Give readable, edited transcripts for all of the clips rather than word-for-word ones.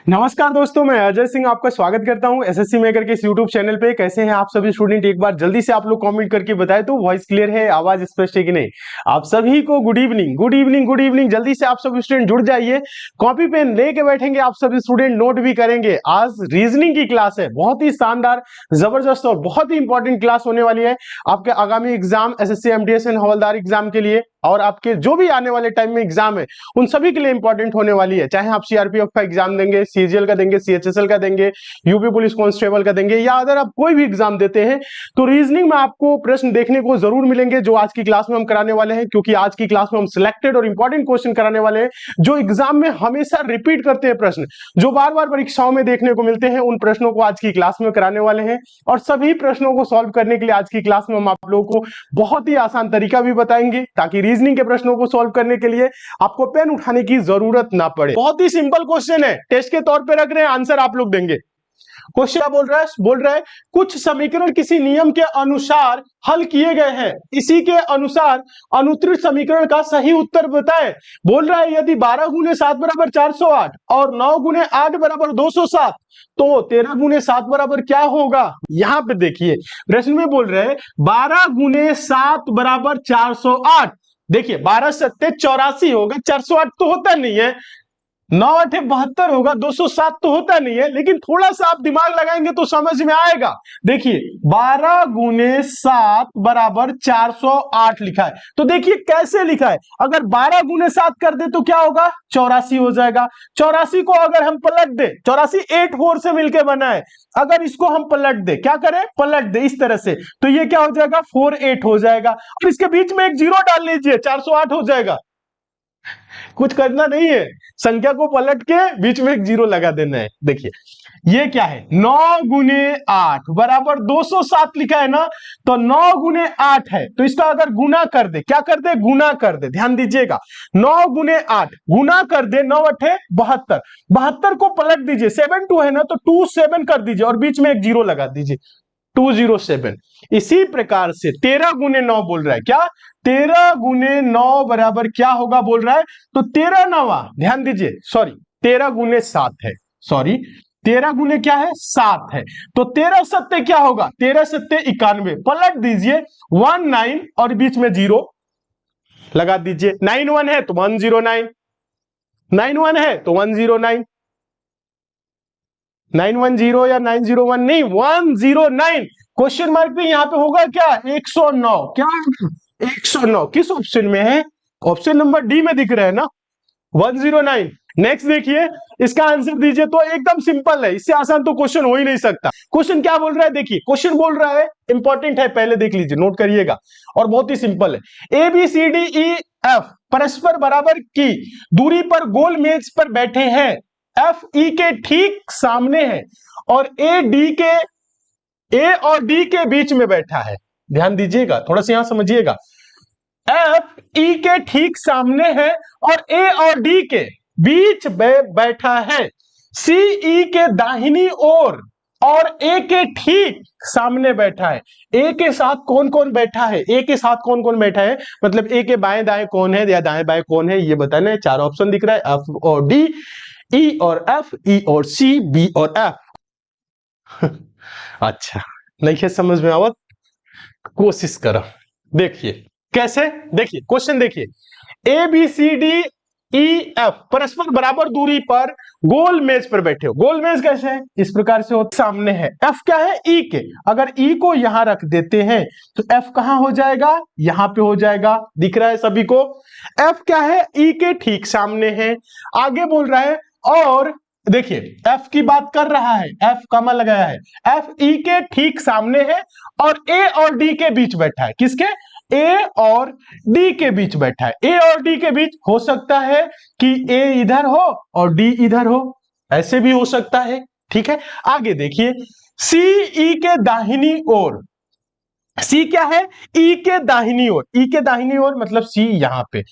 नमस्कार दोस्तों, मैं अजय सिंह आपका स्वागत करता हूं एसएससी मेकर के इस यूट्यूब चैनल पे। कैसे हैं आप सभी स्टूडेंट? एक बार जल्दी से आप लोग कमेंट करके बताएं तो वॉइस क्लियर है, आवाज स्पष्ट है कि नहीं। आप सभी को good evening, good evening, good evening. जल्दी से आप सभी स्टूडेंट जुड़ जाइए, कॉपी पेन लेके बैठेंगे, आप सभी स्टूडेंट नोट भी करेंगे। आज रीजनिंग की क्लास है, बहुत ही शानदार, जबरदस्त और बहुत ही इंपॉर्टेंट क्लास होने वाली है आपके आगामी exam SSC MTS and havildar exam के लिए, और आपके जो भी आने वाले टाइम में एग्जाम है उन सभी के लिए इंपॉर्टेंट होने वाली है। चाहे आप सीआरपीएफ का एग्जाम देंगे, सीजीएल का देंगे, सीएचएसएल का देंगे, यूपी पुलिस कांस्टेबल का देंगे, या अगर आप कोई भी एग्जाम देते हैं तो रीजनिंग में आपको प्रश्न देखने को जरूर मिलेंगे जो आज की क्लास में हम कराने वाले हैं। क्योंकि आज की क्लास में हम सिलेक्टेड और इंपॉर्टेंट क्वेश्चन कराने वाले हैं जो एग्जाम में हमेशा रिपीट करते हैं, प्रश्न जो बार बार परीक्षाओं में देखने को मिलते हैं, उन प्रश्नों को आज की क्लास में कराने वाले हैं। और सभी प्रश्नों को सॉल्व करने के लिए आज की क्लास में हम आप लोगों को बहुत ही आसान तरीका भी बताएंगे ताकि रीजनिंग के प्रश्नों को सॉल्व करने के लिए आपको पेन उठाने की जरूरत ना पड़े। बहुत ही सिंपल क्वेश्चन है, टेस्ट के तौर पे रख रहे हैं, आंसर आप लोग देंगे। क्वेश्चन क्या बोल रहा है कुछ समीकरण किसी नियम के अनुसार हल किए गए हैं, इसी के अनुसार अनुत्तरित समीकरण का सही उत्तर बताएं। बोल रहा है यदि 12 गुने 7 बराबर 408 और 9 गुने 8 बराबर 207 तो 13 गुने 7 बराबर क्या होगा। यहां पे देखिए प्रश्न में बोल रहे हैं 12 गुने 7 बराबर 408। देखिए 12 सत्ते 84 होगा, 408 तो होता नहीं है, 9 8 72 होगा, 207 तो होता नहीं है, लेकिन थोड़ा सा आप दिमाग लगाएंगे तो समझ में आएगा। देखिए 12 गुने 7 बराबर 408 लिखा है, तो देखिए कैसे लिखा है। अगर 12 गुने 7 कर दे तो क्या होगा, 84 हो जाएगा। 84 को अगर हम पलट दे, 84 8 4 से मिलकर बना है, अगर इसको हम पलट दे, क्या करें, पलट दे इस तरह से, तो ये क्या हो जाएगा, 4 8 हो जाएगा। और इसके बीच में एक जीरो डाल लीजिए, 408 हो जाएगा। कुछ करना नहीं है, संख्या को पलट के बीच में एक जीरो लगा देना है। देखिए ये क्या है, 9 गुने 8 बराबर 207 लिखा है ना, तो 9 गुने 8 है, तो इसका अगर गुना कर दे, क्या कर दे, गुना कर दे। ध्यान दीजिएगा, 9 गुने 8 गुना कर दे, 9 8 72, 72 को पलट दीजिए, 7 2 है ना, तो 2 7 कर दीजिए और बीच में एक जीरो लगा दीजिए, 207। इसी प्रकार से 13 गुने 9 बोल रहा है, क्या 13 गुने 9 बराबर क्या होगा बोल रहा है, तो 13 9, ध्यान दीजिए, सॉरी 13 गुने 7 है, सॉरी 13 गुने क्या है, 7 है, तो 13 सत्ते क्या होगा, 13 सत्ते 91, पलट दीजिए 1 9 और बीच में जीरो लगा दीजिए। 9 1 है तो 109, 9 1 है तो 109, 910 या 901 नहीं, 109। क्वेश्चन मार्क पे यहां पे होगा क्या, 109, क्या 109 किस ऑप्शन में है, ऑप्शन नंबर डी में दिख रहा है ना, 109। नेक्स्ट देखिए, इसका आंसर दीजिए। तो एकदम सिंपल है, इससे आसान तो क्वेश्चन हो ही नहीं सकता। क्वेश्चन क्या बोल रहा है, देखिए क्वेश्चन बोल रहा है, इंपॉर्टेंट है, पहले देख लीजिए, नोट करिएगा, और बहुत ही सिंपल है। A B C D E F परस्पर बराबर की दूरी पर गोल मेज पर बैठे हैं, एफ ई के ठीक सामने है और ए और डी के बीच में बैठा है। ध्यान दीजिएगा, थोड़ा सा यहां समझिएगा, एफ ई के ठीक सामने है और ए और डी के बीच में बैठा है, सी ई के दाहिनी ओर और ए के ठीक सामने बैठा है। ए के साथ कौन कौन बैठा है, ए के साथ कौन कौन बैठा है, मतलब ए के बाएं दाएं कौन है या दाएं बाएं कौन है, ये बताना है। चार ऑप्शन दिख रहा है, एफ और डी, ई और एफ, ई और सी, बी और एफ। अच्छा नहीं है समझ में आवत, कोशिश करो। देखिए कैसे, देखिए क्वेश्चन देखिए, A B C D E F परस्पर बराबर दूरी पर गोल मेज पर बैठे हो। गोल मेज कैसे है, इस प्रकार से हो, सामने है, एफ क्या है, ई के, अगर ई को यहां रख देते हैं तो एफ कहां हो जाएगा, यहां पे हो जाएगा, दिख रहा है सभी को। एफ क्या है, ई के ठीक सामने है। आगे बोल रहा है, और देखिए एफ की बात कर रहा है, एफ कमा लगाया है, एफ ई के ठीक सामने है और ए और डी के बीच बैठा है। किसके, ए और डी के बीच बैठा है। ए और डी के बीच हो सकता है कि ए इधर हो और डी इधर हो, ऐसे भी हो सकता है, ठीक है। आगे देखिए, सी ई के दाहिनी ओर, सी क्या है, ई के दाहिनी ओर, ई के दाहिनी ओर मतलब सी यहां पे,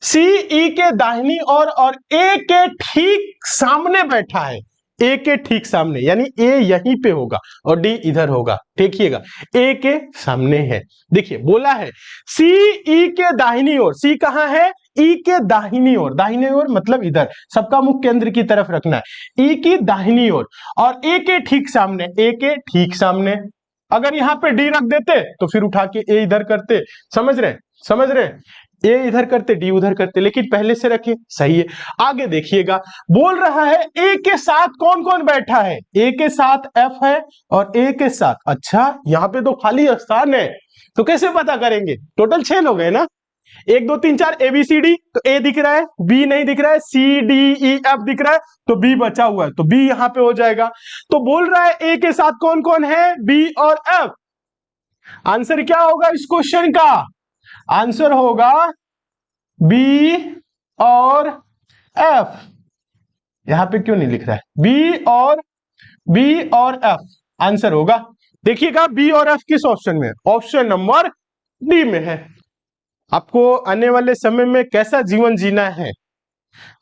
सी ई के दाहिनी ओर और ए के ठीक सामने बैठा है, ए के ठीक सामने, यानी ए यहीं पे होगा और डी इधर होगा। देखिएगा ए के सामने है, देखिए बोला है सी ई के दाहिनी ओर, सी कहां है, ई के दाहिनी ओर मतलब इधर, सबका मुख केंद्र की तरफ रखना है, ई की दाहिनी ओर, और ए के ठीक सामने, ए के ठीक सामने। अगर यहां पे डी रख देते तो फिर उठा के ए इधर करते, समझ रहे, ए इधर करते डी उधर करते, लेकिन पहले से रखे, सही है। आगे देखिएगा, बोल रहा है ए के साथ कौन कौन बैठा है, ए के साथ एफ है और ए के साथ, अच्छा यहां पे तो खाली स्थान है, तो कैसे पता करेंगे? टोटल 6 लोग हैं ना, 1 2 3 4 ABCD, तो ए दिख रहा है, बी नहीं दिख रहा है, CDEF दिख रहा है, तो बी बचा हुआ है, तो बी यहां पे हो जाएगा। तो बोल रहा है ए के साथ कौन कौन है, बी और एफ। आंसर क्या होगा इस क्वेश्चन का? आंसर होगा बी और एफ। यहां पे क्यों नहीं लिख रहा है? बी और एफ आंसर होगा। देखिएगा बी और एफ किस ऑप्शन में? ऑप्शन नंबर डी में है। आपको आने वाले समय में कैसा जीवन जीना है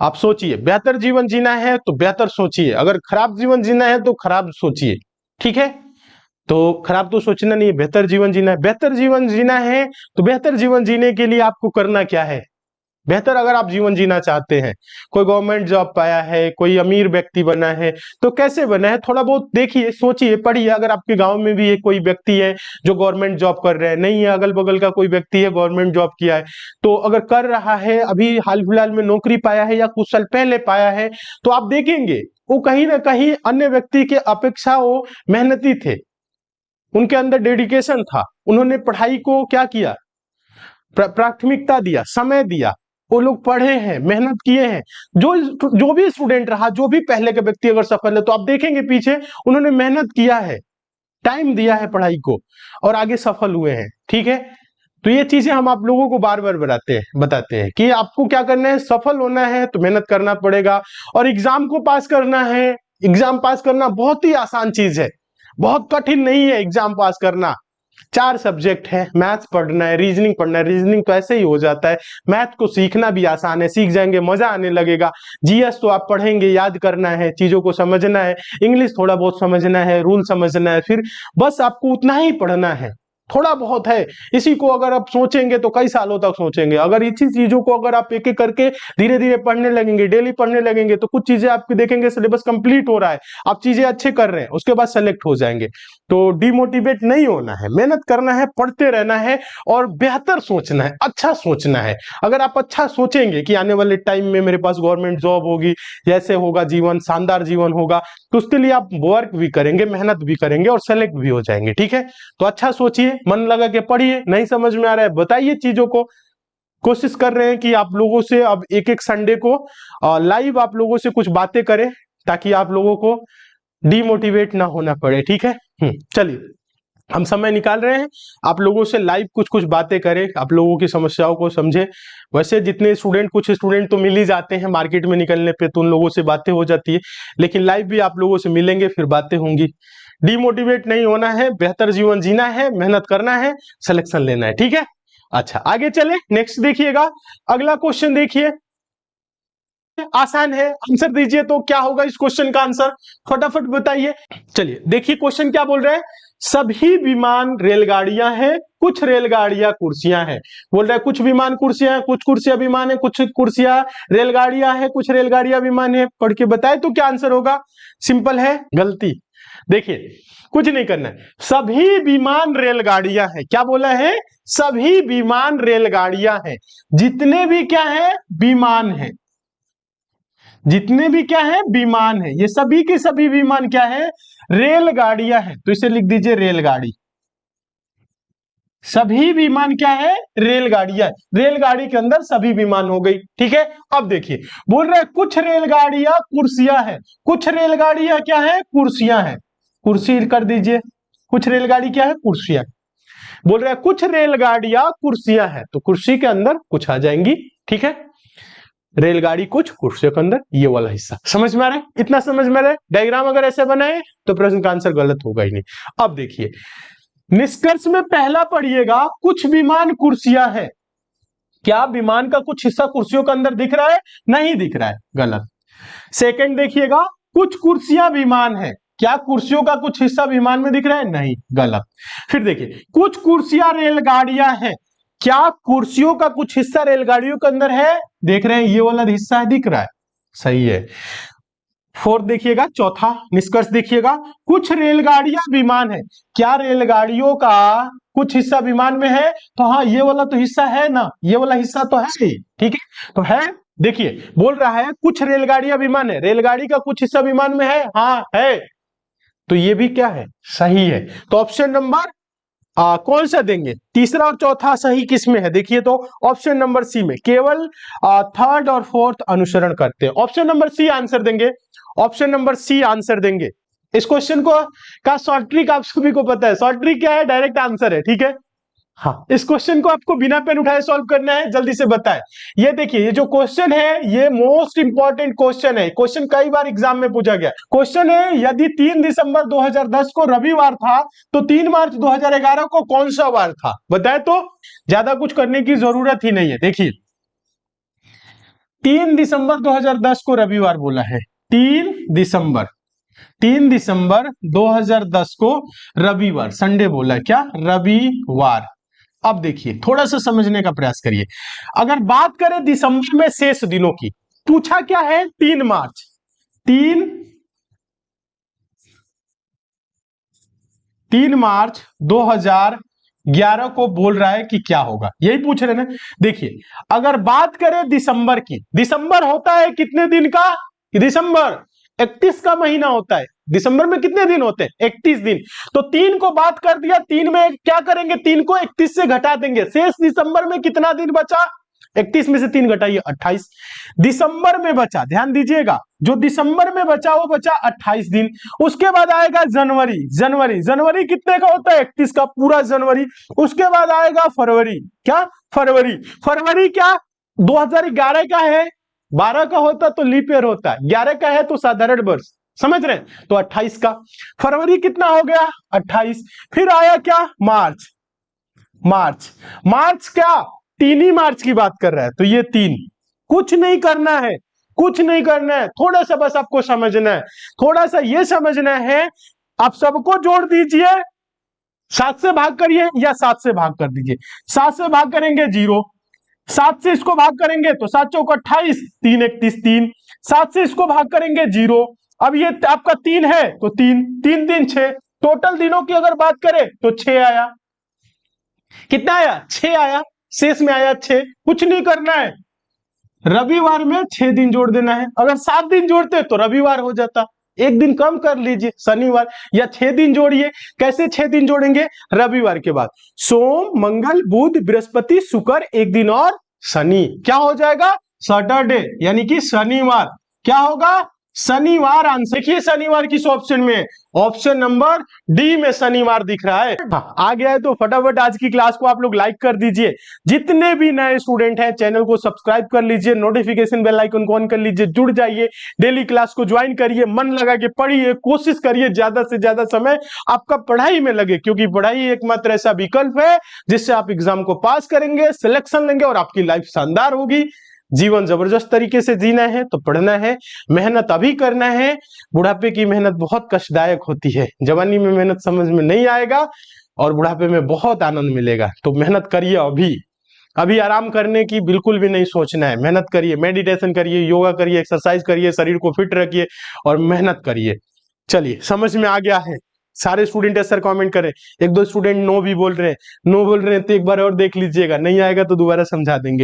आप सोचिए। बेहतर जीवन जीना है तो बेहतर सोचिए, अगर खराब जीवन जीना है तो खराब सोचिए, ठीक है? तो खराब तो सोचना नहीं है, बेहतर जीवन जीना है। बेहतर जीवन जीना है तो बेहतर जीवन जीने के लिए आपको करना क्या है? बेहतर अगर आप जीवन जीना चाहते हैं, कोई गवर्नमेंट जॉब पाया है, कोई अमीर व्यक्ति बना है, तो कैसे बना है? थोड़ा बहुत देखिए, सोचिए, पढ़िए। अगर आपके गांव में भी एक कोई व्यक्ति है जो गवर्नमेंट जॉब कर रहे हैं, नहीं है अगल बगल का कोई व्यक्ति है गवर्नमेंट जॉब किया है, तो अगर कर रहा है, अभी हाल फिलहाल में नौकरी पाया है या कुछ साल पहले पाया है, तो आप देखेंगे वो कहीं ना कहीं अन्य व्यक्ति के अपेक्षा वो मेहनती थे, उनके अंदर डेडिकेशन था, उन्होंने पढ़ाई को क्या किया, प्राथमिकता दिया, समय दिया, वो लोग पढ़े हैं, मेहनत किए हैं। जो भी स्टूडेंट रहा, जो भी पहले के व्यक्ति अगर सफल है, तो आप देखेंगे पीछे उन्होंने मेहनत किया है, टाइम दिया है पढ़ाई को, और आगे सफल हुए हैं, ठीक है? तो ये चीजें हम आप लोगों को बार बार बताते हैं कि आपको क्या करना है, सफल होना है तो मेहनत करना पड़ेगा, और एग्जाम को पास करना है। एग्जाम पास करना बहुत ही आसान चीज है, बहुत कठिन नहीं है एग्जाम पास करना। 4 सब्जेक्ट है, मैथ्स पढ़ना है, रीजनिंग पढ़ना है, रीजनिंग तो ऐसे ही हो जाता है, मैथ को सीखना भी आसान है, सीख जाएंगे मजा आने लगेगा। जीएस तो आप पढ़ेंगे, याद करना है, चीजों को समझना है, इंग्लिश थोड़ा बहुत समझना है, रूल समझना है, फिर बस आपको उतना ही पढ़ना है, थोड़ा बहुत है। इसी को अगर आप सोचेंगे तो कई सालों तक सोचेंगे। अगर इसी चीजों को अगर आप एक एक करके धीरे धीरे पढ़ने लगेंगे, डेली पढ़ने लगेंगे, तो कुछ चीजें आपके देखेंगे सिलेबस कंप्लीट हो रहा है, आप चीजें अच्छे कर रहे हैं, उसके बाद सेलेक्ट हो जाएंगे। तो डिमोटिवेट नहीं होना है, मेहनत करना है, पढ़ते रहना है, और बेहतर सोचना है, अच्छा सोचना है। अगर आप अच्छा सोचेंगे कि आने वाले टाइम में मेरे पास गवर्नमेंट जॉब होगी, जैसे होगा जीवन, शानदार जीवन होगा, तो उसके लिए आप वर्क भी करेंगे, मेहनत भी करेंगे और सेलेक्ट भी हो जाएंगे, ठीक है? तो अच्छा सोचिए, मन लगा के पढ़िए। नहीं समझ में आ रहा है बताइए चीजों को। कोशिश कर रहे हैं कि आप लोगों से अब एक एक संडे को लाइव आप लोगों से कुछ बातें करें, ताकि आप लोगों को डिमोटिवेट ना होना पड़े, ठीक है? चलिए, हम समय निकाल रहे हैं, आप लोगों से लाइव कुछ कुछ बातें करें, आप लोगों की समस्याओं को समझे। वैसे जितने स्टूडेंट, कुछ स्टूडेंट तो मिल ही जाते हैं मार्केट में निकलने पे, तो उन लोगों से बातें हो जाती है, लेकिन लाइव भी आप लोगों से मिलेंगे, फिर बातें होंगी। डिमोटिवेट नहीं होना है, बेहतर जीवन जीना है, मेहनत करना है, सिलेक्शन लेना है, ठीक है? अच्छा, आगे चले, नेक्स्ट देखिएगा, अगला क्वेश्चन देखिए, आसान है, आंसर दीजिए। तो क्या होगा इस क्वेश्चन का आंसर, फटाफट बताइए। चलिए देखिए क्वेश्चन क्या बोल रहे हैं, सभी विमान रेलगाड़ियां हैं, कुछ रेलगाड़ियां कुर्सियां हैं। बोल रहा है कुछ विमान कुर्सियां हैं, कुछ कुर्सियां विमान है, कुछ कुर्सियां रेलगाड़ियां हैं, कुछ रेलगाड़ियां विमान है। पढ़ के बताए तो क्या आंसर होगा? सिंपल है, गलती। देखिए कुछ नहीं करना है, सभी विमान रेलगाड़ियां हैं। क्या बोला है? सभी विमान रेलगाड़ियां हैं, जितने भी क्या है, विमान है, जितने भी क्या है, विमान है, ये सभी के सभी विमान क्या है, रेलगाड़ियां हैं। तो इसे लिख दीजिए रेलगाड़ी। सभी विमान क्या है, रेलगाड़ियां। रेलगाड़ी के अंदर सभी विमान हो गई, ठीक है? अब देखिए, बोल रहे हैं कुछ रेलगाड़ियां कुर्सियां हैं, कुछ रेलगाड़ियां क्या है, कुर्सियां हैं। कुर्सी कर दीजिए, कुछ रेलगाड़ी क्या है, कुर्सियां। बोल रहे हैं कुछ रेलगाड़ियां कुर्सियां हैं, तो कुर्सी के अंदर कुछ आ जाएंगी, ठीक है? रेलगाड़ी कुछ, कुर्सियों के अंदर ये वाला हिस्सा। समझ में आ रहा है? इतना समझ में आ रहा है? डायग्राम अगर ऐसे बनाए तो प्रश्न का आंसर गलत होगा ही नहीं। अब देखिए निष्कर्ष में पहला पढ़िएगा, कुछ विमान कुर्सियां हैं। क्या विमान का कुछ हिस्सा कुर्सियों के अंदर दिख रहा है? नहीं दिख रहा है, गलत। सेकंड देखिएगा, कुछ कुर्सियां विमान है। क्या कुर्सियों का कुछ हिस्सा विमान में दिख रहा है? नहीं, गलत। फिर देखिए, कुछ कुर्सियां रेलगाड़ियां हैं। क्या कुर्सियों का कुछ हिस्सा रेलगाड़ियों के अंदर है? देख रहे हैं ये वाला हिस्सा है, दिख रहा है, सही है। फोर्थ देखिएगा, चौथा निष्कर्ष देखिएगा, कुछ रेलगाड़ियां विमान है। क्या रेलगाड़ियों का कुछ हिस्सा विमान में है? तो हाँ, ये वाला तो हिस्सा है ना, ये वाला हिस्सा तो है ही, ठीक है, तो है। देखिए बोल रहा है कुछ रेलगाड़ियां विमान है, रेलगाड़ी का कुछ हिस्सा विमान में है, हाँ है, तो ये भी क्या है, सही है। तो ऑप्शन नंबर कौन सा देंगे? तीसरा और चौथा सही किस में है? देखिए तो ऑप्शन नंबर सी में, केवल थर्ड और फोर्थ अनुसरण करते हैं। ऑप्शन नंबर सी आंसर देंगे, ऑप्शन नंबर सी आंसर देंगे। इस क्वेश्चन को का शॉर्ट ट्रिक आप सभी को पता है, शॉर्ट ट्रिक क्या है? डायरेक्ट आंसर है, ठीक है। हाँ, इस क्वेश्चन को आपको बिना पेन उठाए सॉल्व करना है, जल्दी से बताएं। ये देखिए, ये जो क्वेश्चन है ये मोस्ट इंपॉर्टेंट क्वेश्चन है, क्वेश्चन कई बार एग्जाम में पूछा गया क्वेश्चन है। यदि 3 दिसंबर 2010 को रविवार था तो 3 मार्च 2011 को कौन सा वार था? बताए तो ज्यादा कुछ करने की जरूरत ही नहीं है। देखिए 3 दिसंबर 2010 को रविवार बोला है, 3 दिसंबर 2010 को रविवार, संडे बोला है, क्या रविवार। अब देखिए थोड़ा सा समझने का प्रयास करिए। अगर बात करें दिसंबर में शेष दिनों की, पूछा क्या है? 3 मार्च, 3 मार्च 2011 को बोल रहा है कि क्या होगा, यही पूछ रहे हैं ना। देखिए अगर बात करें दिसंबर की, दिसंबर होता है कितने दिन का? दिसंबर 31 का महीना होता है। दिसंबर में कितने दिन होते हैं? 31 दिन। तो 3 को बात कर दिया, 3 में क्या करेंगे? 3 को 31 से घटा देंगे, शेष दिसंबर में कितना दिन बचा? 31 में से 3 घटाइए, 28 दिसंबर में बचा। ध्यान दीजिएगा, जो दिसंबर में बचा वो बचा 28 दिन। उसके बाद आएगा जनवरी, जनवरी कितने का होता है? 31 का पूरा जनवरी। उसके बाद आएगा फरवरी, क्या फरवरी क्या 2011 का है, 12 का होता तो लीप ईयर होता, 11 का है तो साधारण वर्ष, समझ रहे हैं? तो 28 का फरवरी कितना हो गया? 28। फिर आया क्या? मार्च क्या 3 ही मार्च की बात कर रहा है, तो ये 3। कुछ नहीं करना है, थोड़ा सा बस आपको समझना है, थोड़ा सा ये समझना है। आप सबको जोड़ दीजिए, 7 से भाग करिए या 7 से भाग कर दीजिए। 7 से भाग करेंगे 0, 7 से इसको भाग करेंगे तो 7 चौक 28, 3 31 3। 7 से इसको भाग करेंगे 0। अब ये आपका 3 है तो 3 6। टोटल दिनों की अगर बात करें तो 6 आया। कितना आया? 6 आया, शेष में आया 6। कुछ नहीं करना है, रविवार में 6 दिन जोड़ देना है। अगर 7 दिन जोड़ते तो रविवार हो जाता, एक दिन कम कर लीजिए, शनिवार, या 6 दिन जोड़िए। कैसे 6 दिन जोड़ेंगे? रविवार के बाद सोम मंगल बुध बृहस्पति शुक्र, एक दिन और शनि, क्या हो जाएगा? सैटरडे, यानी कि शनिवार। क्या होगा? शनिवार आंसर। देखिए शनिवार किस ऑप्शन में? ऑप्शन नंबर डी में शनिवार दिख रहा है। हाँ, आ गया है तो फटाफट आज की क्लास को आप लोग लाइक कर दीजिए। जितने भी नए स्टूडेंट हैं चैनल को सब्सक्राइब कर लीजिए, नोटिफिकेशन बेल आइकन को ऑन कर लीजिए, जुड़ जाइए, डेली क्लास को ज्वाइन करिए, मन लगा के पढ़िए, कोशिश करिए ज्यादा से ज्यादा समय आपका पढ़ाई में लगे, क्योंकि पढ़ाई एकमात्र ऐसा विकल्प है जिससे आप एग्जाम को पास करेंगे, सिलेक्शन लेंगे और आपकी लाइफ शानदार होगी। जीवन जबरदस्त तरीके से जीना है तो पढ़ना है, मेहनत अभी करना है। बुढ़ापे की मेहनत बहुत कष्टदायक होती है, जवानी में मेहनत समझ में नहीं आएगा और बुढ़ापे में बहुत आनंद मिलेगा। तो मेहनत करिए, अभी आराम करने की बिल्कुल भी नहीं सोचना है। मेहनत करिए, मेडिटेशन करिए, योगा करिए, एक्सरसाइज करिए, शरीर को फिट रखिए और मेहनत करिए। चलिए, समझ में आ गया है? सारे स्टूडेंट सर कमेंट करें। एक दो स्टूडेंट नो भी बोल रहे हैं, तो एक बार और देख लीजिएगा, नहीं आएगा तो दोबारा समझा देंगे।